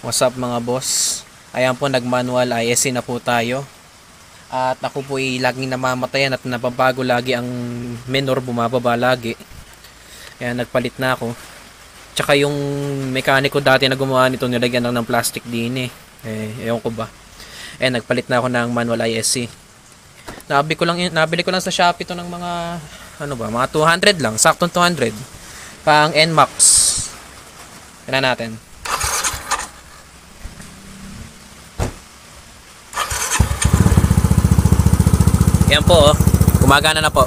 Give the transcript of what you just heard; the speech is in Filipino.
What's up mga boss? Ayan po, nag-manual ISC na po tayo. At ako po ay laging namamatayan at nababago lagi ang minor, bumababa lagi. Ayan, nagpalit na ako. Tsaka yung mekaniko dati na gumawa nito, nilagyan lang ng plastic din eh. Ewan ko ba. Ayan, nagpalit na ako ng manual ISC. Nabili ko lang sa Shopee to ng mga, mga 200 lang. Saktong 200. Pang NMAX. Tignan natin. Yan po, gumagana na po.